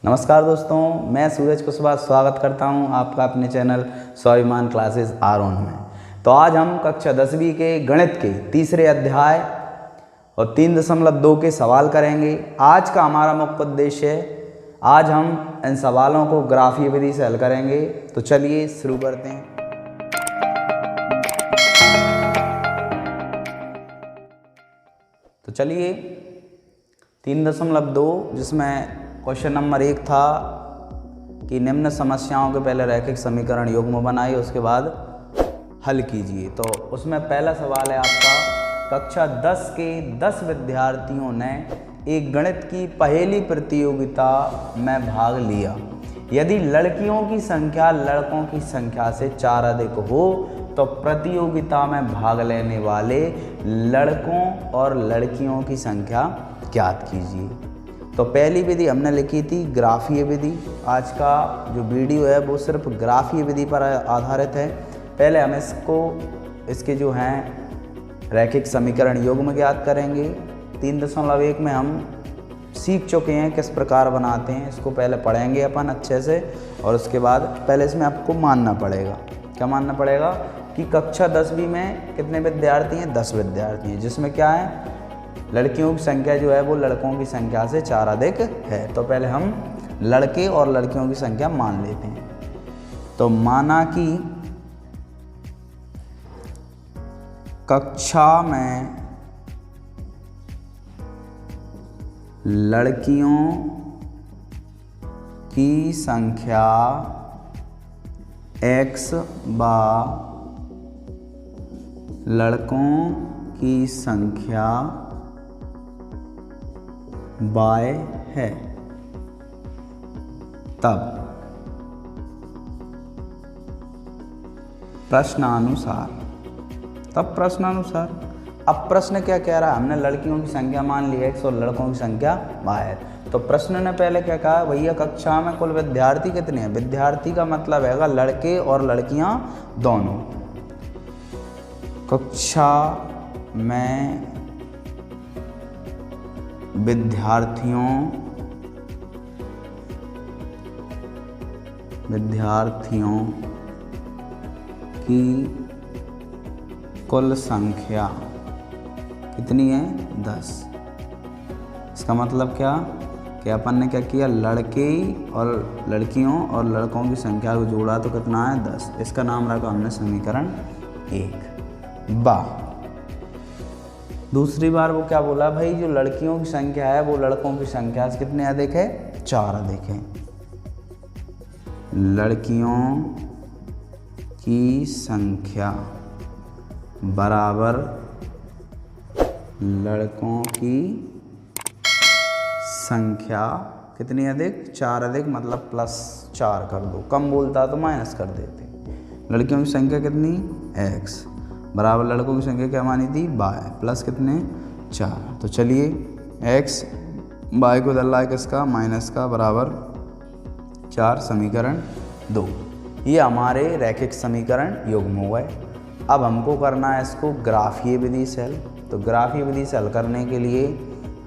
नमस्कार दोस्तों, मैं सूरज कुशवाहा स्वागत करता हूं आपका अपने चैनल स्वाभिमान क्लासेस आर.ऑन में। तो आज हम कक्षा 10वीं के गणित के तीसरे अध्याय और 3.2 के सवाल करेंगे। आज का हमारा मुख्य उद्देश्य है, आज हम इन सवालों को ग्राफीय विधि से हल करेंगे। तो चलिए शुरू करते हैं। तो चलिए 3.2 जिसमें क्वेश्चन नंबर 1 था कि निम्न समस्याओं के पहले रैखिक समीकरण युग्म बनाइए, उसके बाद हल कीजिए। तो उसमें पहला सवाल है आपका, कक्षा 10 के 10 विद्यार्थियों ने एक गणित की पहेली प्रतियोगिता में भाग लिया। यदि लड़कियों की संख्या लड़कों की संख्या से 4 अधिक हो तो प्रतियोगिता में भाग लेने वाले लड़कों और लड़कियों की संख्या ज्ञात कीजिए। तो पहली विधि हमने लिखी थी ग्राफीय विधि। आज का जो वीडियो है वो सिर्फ ग्राफीय विधि पर आधारित है। पहले हम इसके जो हैं रैखिक समीकरण युग्म ज्ञात करेंगे। 3.1 में हम सीख चुके हैं किस प्रकार बनाते हैं, इसको पहले पढ़ेंगे अपन अच्छे से, और उसके बाद पहले इसमें आपको मानना पड़ेगा। क्या मानना पड़ेगा कि कक्षा 10वीं में कितने विद्यार्थी हैं? 10 विद्यार्थी हैं, जिसमें क्या है, लड़कियों की संख्या जो है वो लड़कों की संख्या से 4 अधिक है। तो पहले हम लड़के और लड़कियों की संख्या मान लेते हैं। तो माना कि कक्षा में लड़कियों की संख्या x बा लड़कों की संख्या y है, तब प्रश्नानुसार अब प्रश्न क्या कह रहा है, हमने लड़कियों की संख्या मान ली x और लड़कों की संख्या y है। तो प्रश्न ने पहले क्या कहा, भैया कक्षा में कुल विद्यार्थी कितने हैं? विद्यार्थी का मतलब है लड़के और लड़कियां दोनों। कक्षा में विद्यार्थियों की कुल संख्या कितनी है? 10। इसका मतलब क्या कि अपन ने क्या किया, लड़के और लड़कियों और लड़कों की संख्या को जोड़ा तो कितना है? 10। इसका नाम रखा हमने समीकरण 1 बा। दूसरी बार वो क्या बोला, भाई जो लड़कियों की संख्या है वो लड़कों की संख्या से कितने अधिक है? 4 अधिक है। लड़कियों की संख्या बराबर लड़कों की संख्या कितनी अधिक? 4 अधिक, मतलब +4 कर दो। कम बोलता तो माइनस कर देते। लड़कियों की संख्या कितनी? x बराबर लड़कों की संख्या क्या मानी थी? y प्लस कितने? 4। तो चलिए x y को दल रहा है किसका? माइनस का, बराबर 4, समीकरण 2। ये हमारे रैखिक समीकरण युग्म हो गए। अब हमको करना है इसको ग्राफीय विधि से हल। तो ग्राफीय विधि से हल करने के लिए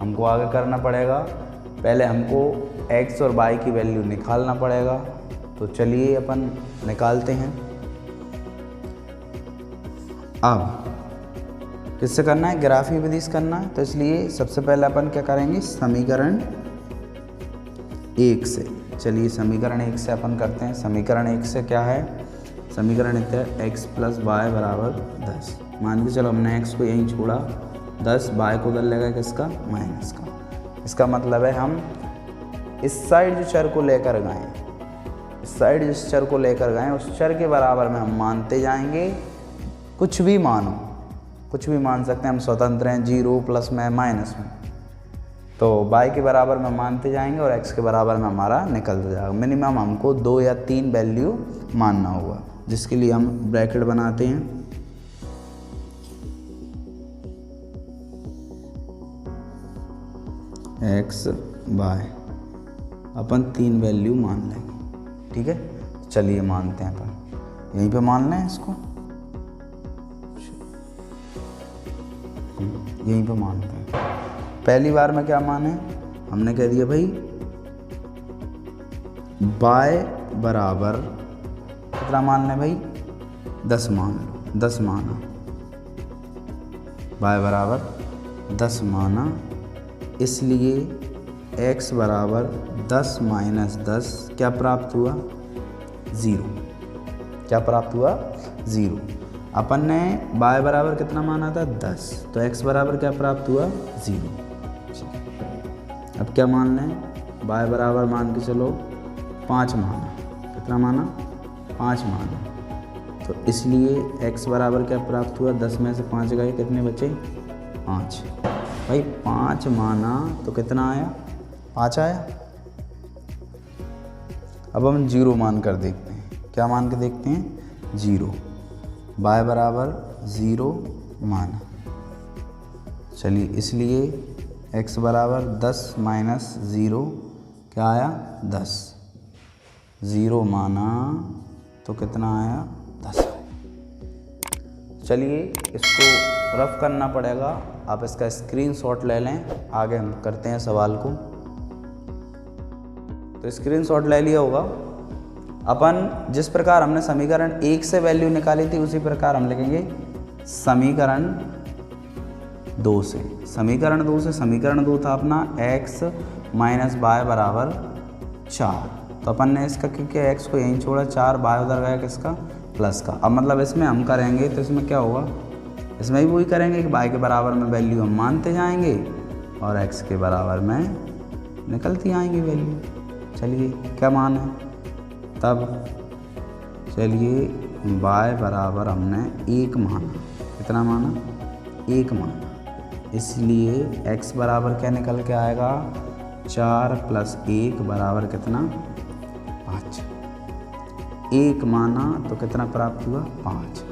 हमको आगे करना पड़ेगा, पहले हमको x और y की वैल्यू निकालना पड़ेगा। तो चलिए अपन निकालते हैं। अब किससे करना है? ग्राफीय विधि से करना है। तो इसलिए सबसे पहले अपन क्या करेंगे, समीकरण 1 से। चलिए समीकरण 1 से अपन करते हैं। समीकरण 1 से क्या है? समीकरण 1 है x + y बराबर 10। मान के चलो हमने x को यहीं छोड़ा, 10 y को उधर लेगा किसका? माइनस का। इसका मतलब है हम इस साइड जो चर को लेकर गए, इस साइड जिस चर को लेकर गए उस चर के बराबर में हम मानते जाएंगे। कुछ भी मानो, कुछ भी मान सकते हैं हम, स्वतंत्र हैं, 0 प्लस में माइनस में। तो y के बराबर में मानते जाएंगे और x के बराबर में हमारा निकलता जाएगा। मिनिमम हमको 2 या 3 वैल्यू मानना होगा, जिसके लिए हम ब्रैकेट बनाते हैं। x y अपन 3 वैल्यू मान लेंगे, ठीक है। चलिए मानते हैं अपन, यहीं पे मान लें इसको, यहीं पे मानते हैं। पहली बार में क्या माने, हमने कह दिया भाई y बराबर कितना मान लें भाई, 10 मान लो, 10 माना, y बराबर 10 माना, इसलिए x बराबर 10 माइनस 10 क्या प्राप्त हुआ, 0। क्या प्राप्त हुआ, 0। अपन ने y बराबर कितना माना था, 10, तो x बराबर क्या प्राप्त हुआ, 0। अब क्या मान लें, y बराबर मान के चलो 5 माना, कितना माना, 5 माना, तो इसलिए x बराबर क्या प्राप्त हुआ, 10 में से 5 गए, कितने बचे, 5। भाई 5 माना तो कितना आया, 5 आया। अब हम 0 मान कर देखते हैं, क्या मान के देखते हैं, 0। y बराबर 0 माना, चलिए इसलिए x बराबर 10 माइनस 0 क्या आया, 10। 0 माना तो कितना आया, 10 आया। चलिए इसको रफ करना पड़ेगा, आप इसका स्क्रीनशॉट ले लें, आगे हम करते हैं सवाल को। तो स्क्रीनशॉट ले लिया होगा। अपन जिस प्रकार हमने समीकरण 1 से वैल्यू निकाली थी उसी प्रकार हम लिखेंगे समीकरण 2 से। समीकरण 2 से, समीकरण 2 था अपना x माइनस y बराबर 4, तो अपन ने इसका क्योंकि x को यहीं छोड़ा, 4 y उधर गया किसका, प्लस का। अब मतलब इसमें हम करेंगे तो इसमें क्या होगा, इसमें भी वही करेंगे कि y के बराबर में वैल्यू हम मानते जाएंगे और x के बराबर में निकलती आएंगी वैल्यू। चलिए क्या मान है तब, चलिए y बराबर हमने 1 माना, कितना माना, 1 माना, इसलिए x बराबर क्या निकल के आएगा, 4 प्लस 1 बराबर कितना, 5। 1 माना तो कितना प्राप्त हुआ, 5।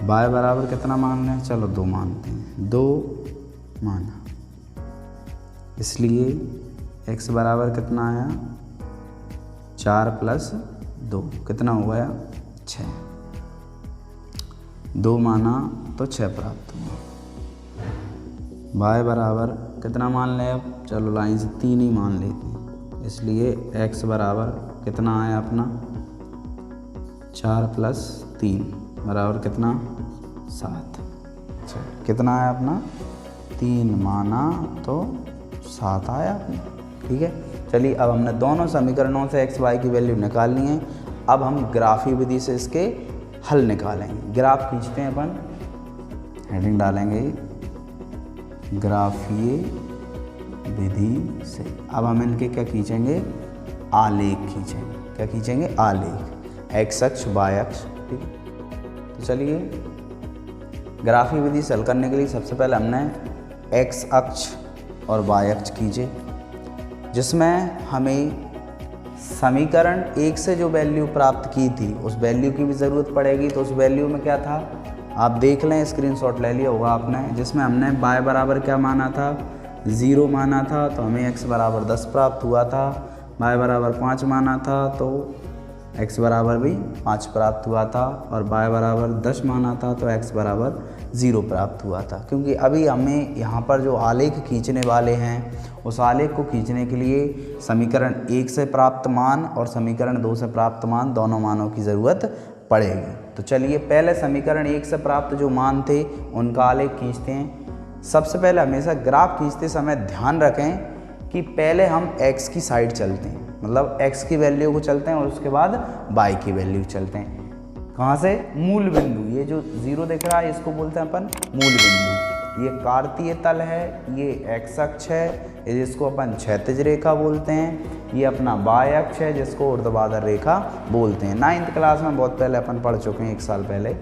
y बराबर कितना मान लें, चलो 2 मानते हैं, 2 माना, इसलिए x बराबर कितना आया, 4 प्लस 2 कितना हो गया, 6। 2 माना तो 6 प्राप्त हुआ। y बराबर कितना मान लें, अब चलो लाइन से 3 ही मान लेते हैं, इसलिए x बराबर कितना आया अपना, 4 प्लस 3 बराबर कितना, 7। कितना आया अपना, 3 माना तो 7 आया अपना, ठीक है। चलिए अब हमने दोनों समीकरणों से x y की वैल्यू निकाल ली है। अब हम ग्राफी विधि से इसके हल निकालेंगे। ग्राफ खींचते हैं अपन, हेडिंग डालेंगे ग्राफीय विधि से। अब हम इनके क्या खींचेंगे, आलेख खींचेंगे। क्या खींचेंगे, आलेख, x अक्ष y अक्ष, ठीक है। तो चलिए ग्राफीय विधि से हल करने के लिए सबसे पहले हमने x अक्ष और y अक्ष खींचे, जिसमें हमें समीकरण 1 से जो वैल्यू प्राप्त की थी उस वैल्यू की भी ज़रूरत पड़ेगी। तो उस वैल्यू में क्या था, आप देख लें, स्क्रीनशॉट ले लिया होगा आपने, जिसमें हमने y बराबर क्या माना था, 0 माना था, तो हमें x बराबर 10 प्राप्त हुआ था। y बराबर 5 माना था तो x बराबर भी 5 प्राप्त हुआ था, और y बराबर 10 माना था तो x बराबर 0 प्राप्त हुआ था। क्योंकि अभी हमें यहाँ पर जो आलेख खींचने वाले हैं उस आलेख को खींचने के लिए समीकरण 1 से प्राप्त मान और समीकरण 2 से प्राप्त मान, दोनों मानों की ज़रूरत पड़ेगी। तो चलिए पहले समीकरण 1 से प्राप्त जो मान थे उनका आलेख खींचते हैं। सबसे पहले हमेशा ग्राफ खींचते समय ध्यान रखें कि पहले हम x की साइड चलते हैं, मतलब x की वैल्यू को चलते हैं और उसके बाद y की वैल्यू चलते हैं। कहाँ से, मूल बिंदु, ये जो 0 दिख रहा है इसको बोलते हैं अपन मूल बिंदु। ये कार्तीय तल है, ये x अक्ष है, जिसको अपन क्षैतिज रेखा बोलते हैं। ये अपना y अक्ष है जिसको ऊर्ध्वाधर रेखा बोलते हैं। 9th क्लास में बहुत पहले अपन पढ़ चुके हैं, 1 साल पहले,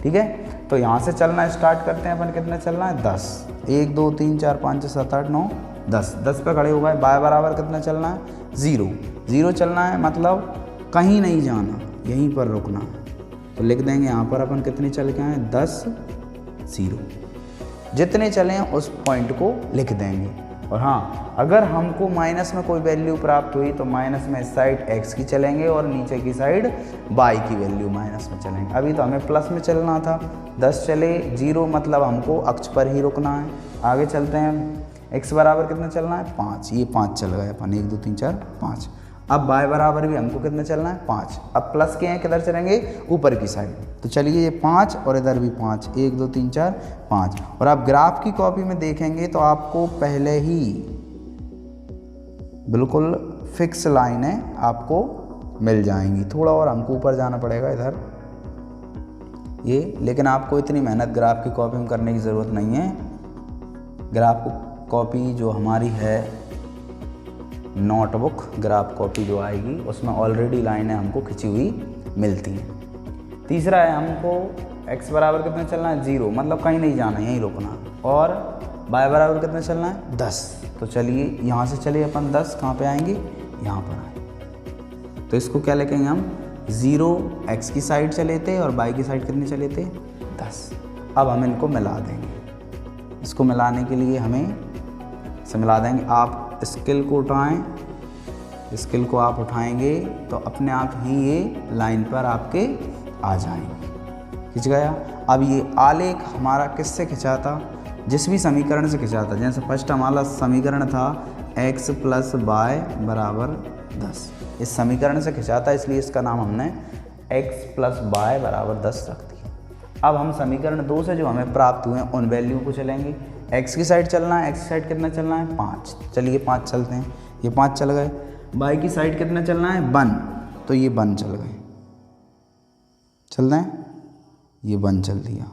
ठीक है। तो यहाँ से चलना स्टार्ट करते हैं अपन। कितने चलना है, 10, 1 2 3 4 5 6 7 8 9 10, 10 पे खड़े हो गए। y बराबर कितना चलना है, 0, 0 चलना है, मतलब कहीं नहीं जाना, यहीं पर रुकना है। तो लिख देंगे यहाँ पर अपन कितने चल के आए, 10 0, जितने चले हैं उस पॉइंट को लिख देंगे। और हाँ, अगर हमको माइनस में कोई वैल्यू प्राप्त हुई तो माइनस में इस साइड x की चलेंगे और नीचे की साइड y की वैल्यू माइनस में चलेंगे। अभी तो हमें प्लस में चलना था, 10 चले, 0 मतलब हमको अक्ष पर ही रुकना है। आगे चलते हैं, x बराबर कितना चलना है, 5, ये 5 चल गए अपन, 1 2 3 4 5। अब बाय बराबर भी हमको कितना चलना है 5। अब प्लस के हैं किधर चलेंगे ऊपर की साइड, तो चलिए ये 5 और इधर भी 5, 1 2 3 4 5। और आप ग्राफ की कॉपी में देखेंगे तो आपको पहले ही बिल्कुल फिक्स लाइनें आपको मिल जाएंगी। थोड़ा और हमको ऊपर जाना पड़ेगा इधर ये, लेकिन आपको इतनी मेहनत ग्राफ की कॉपी में करने की ज़रूरत नहीं है। ग्राफ कॉपी जो हमारी है नोटबुक ग्राफ कॉपी जो आएगी उसमें ऑलरेडी लाइनें हमको खिंची हुई मिलती हैं। तीसरा है हमको x बराबर कितना चलना है 0, मतलब कहीं नहीं जाना, यहीं रुकना। और y बराबर कितना चलना है 10। तो चलिए यहाँ से चलिए अपन 10 कहाँ पे आएंगे, यहाँ पर आए। तो इसको क्या लिखेंगे हम 0 x की साइड चले थे और y की साइड कितने चले थे 10। अब हम इनको मिला देंगे। इसको मिलाने के लिए हमें से मिला देंगे। आप स्केल को उठाएं, स्केल को आप उठाएंगे तो अपने आप ही ये लाइन पर आपके आ जाएंगे। खिंच गया। अब ये आलेख हमारा किससे खिंचा था, जिस भी समीकरण से खिंचा था। जैसे फर्स्ट हमारा समीकरण था x + y बराबर 10, इस समीकरण से खिंचा था, इसलिए इसका नाम हमने x + y बराबर 10 रख दिया। अब हम समीकरण 2 से जो हमें प्राप्त हुए हैं उन वैल्यू को चलेंगे। x की साइड चलना है, x की साइड कितना चलना है 5, चलिए 5 चलते हैं, ये 5 चल गए। y की साइड कितना चलना है 1, तो ये 1 चल गए, चल रहे हैं, ये 1 चल दिया।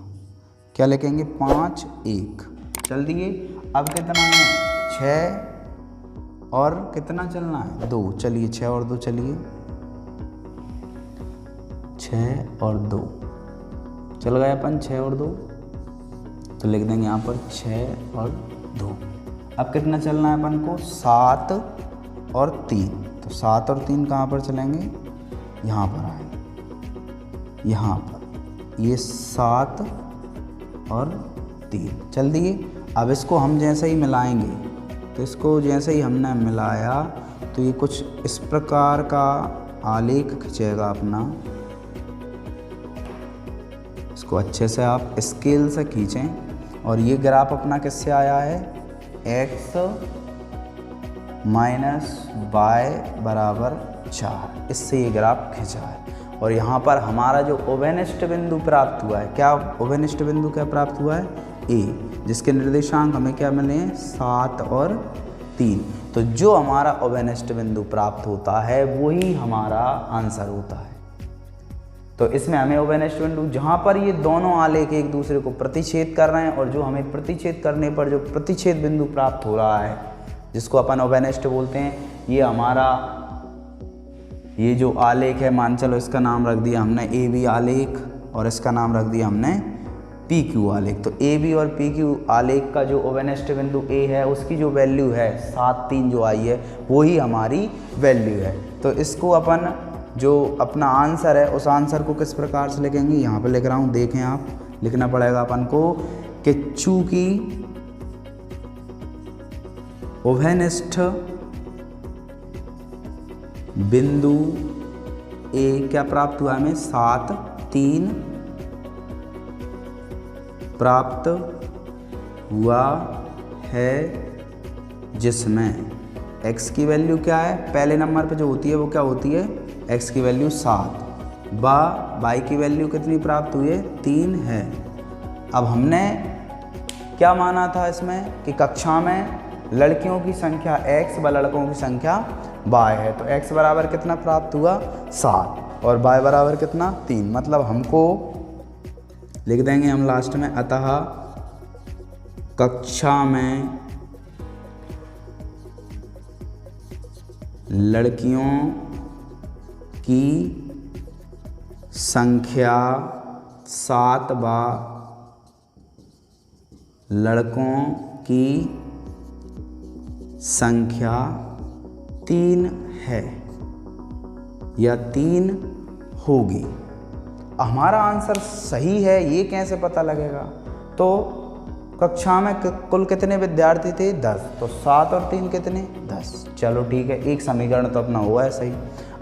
क्या लिखेंगे 5 1 चल दिए। अब कितना है 6 और कितना चलना है 2, चलिए 6 और 2 चलिए, 6 और 2 चल गए अपन, 6 और 2 तो लिख देंगे यहाँ पर 6 और 2। अब कितना चलना है अपन को 7 और 3, तो 7 और 3 कहाँ पर चलेंगे, यहाँ पर आएंगे, यहाँ पर ये 7 और 3 चल दिए। अब इसको हम जैसे ही मिलाएंगे, तो इसको जैसे ही हमने मिलाया तो ये कुछ इस प्रकार का आलेख खिंचेगा अपना। इसको अच्छे से आप स्केल से खींचें। और ये ग्राफ अपना किससे आया है x - y बराबर 4, इससे ये ग्राफ खिंचा है। और यहाँ पर हमारा जो उभयनिष्ठ बिंदु प्राप्त हुआ है, क्या उभयनिष्ठ बिंदु क्या प्राप्त हुआ है a, जिसके निर्देशांक हमें क्या मिले हैं 7 और 3। तो जो हमारा उभयनिष्ठ बिंदु प्राप्त होता है वही हमारा आंसर होता है। तो इसमें हमें उभयनिष्ठ बिंदु जहाँ पर ये दोनों आलेख एक दूसरे को प्रतिच्छेद कर रहे हैं और जो हमें प्रतिच्छेद करने पर जो प्रतिच्छेद बिंदु प्राप्त हो रहा है जिसको अपन उभयनिष्ठ बोलते हैं, ये हमारा ये जो आलेख है, मान चलो इसका नाम रख दिया हमने AB आलेख और इसका नाम रख दिया हमने PQ आलेख। तो AB और PQ आलेख का जो उभयनिष्ठ बिंदु A है उसकी जो वैल्यू है 7 3 जो आई है वही हमारी वैल्यू है। तो इसको अपन जो अपना आंसर है उस आंसर को किस प्रकार से लिखेंगे, यहाँ पे लिख रहा हूँ, देखें आप, लिखना पड़ेगा अपन को कि चूंकि उभयनिष्ठ बिंदु A क्या प्राप्त हुआ हमें 7 3 प्राप्त हुआ है, जिसमें x की वैल्यू क्या है, पहले नंबर पे जो होती है वो क्या होती है x की वैल्यू 7, y की वैल्यू कितनी प्राप्त हुई है 3 है। अब हमने क्या माना था इसमें कि कक्षा में लड़कियों की संख्या x व लड़कों की संख्या y है। तो x बराबर कितना प्राप्त हुआ 7 और y बराबर कितना 3, मतलब हमको लिख देंगे हम लास्ट में, अतः कक्षा में लड़कियों की संख्या 7 व लड़कों की संख्या 3 है या 3 होगी। हमारा आंसर सही है ये कैसे पता लगेगा, तो कक्षा में कुल कितने विद्यार्थी थे 10, तो 7 और 3 कितने 10। चलो ठीक है, एक समीकरण तो अपना हुआ है सही।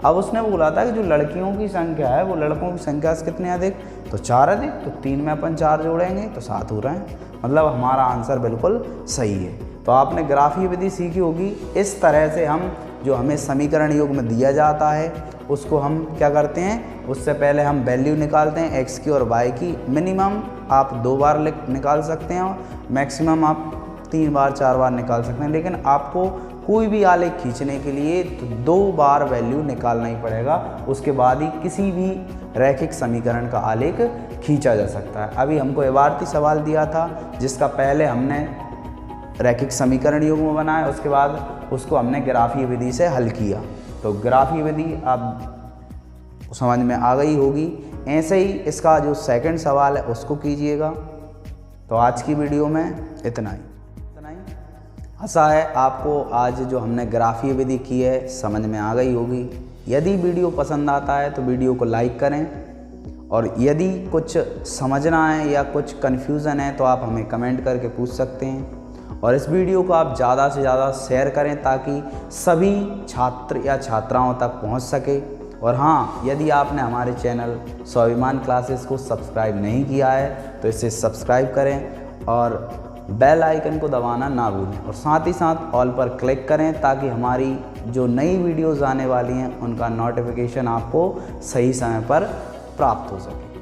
अब उसने बोला था कि जो लड़कियों की संख्या है वो लड़कों की संख्या से कितने अधिक, तो 4 अधिक, तो 3 में अपन 4 जोड़ेंगे तो 7 हो रहे हैं, मतलब हमारा आंसर बिल्कुल सही है। तो आपने ग्राफीय विधि सीखी होगी, इस तरह से हम जो हमें समीकरण योग में दिया जाता है उसको हम क्या करते हैं, उससे पहले हम वैल्यू निकालते हैं एक्स की और वाई की। मिनिमम आप 2 बार निकाल सकते हैं और मैक्सिमम आप 3 बार 4 बार निकाल सकते हैं, लेकिन आपको कोई भी आलेख खींचने के लिए तो 2 बार वैल्यू निकालना ही पड़ेगा, उसके बाद ही किसी भी रैखिक समीकरण का आलेख खींचा जा सकता है। अभी हमको इबारती सवाल दिया था जिसका पहले हमने रैखिक समीकरण योग में बनाया, उसके बाद उसको हमने ग्राफीय विधि से हल किया। तो ग्राफीय विधि अब समझ में आ गई होगी। ऐसे ही इसका जो सेकंड सवाल है उसको कीजिएगा। तो आज की वीडियो में इतना ही। आशा है आपको आज जो हमने ग्राफीय विधि की है समझ में आ गई होगी। यदि वीडियो पसंद आता है तो वीडियो को लाइक करें, और यदि कुछ समझना है या कुछ कन्फ्यूज़न है तो आप हमें कमेंट करके पूछ सकते हैं। और इस वीडियो को आप ज़्यादा से ज़्यादा शेयर करें ताकि सभी छात्र या छात्राओं तक पहुंच सके। और हाँ, यदि आपने हमारे चैनल स्वाभिमान क्लासेस को सब्सक्राइब नहीं किया है तो इसे सब्सक्राइब करें और बेल आइकन को दबाना ना भूलें, और साथ ही साथ ऑल पर क्लिक करें ताकि हमारी जो नई वीडियोज़ आने वाली हैं उनका नोटिफिकेशन आपको सही समय पर प्राप्त हो सके।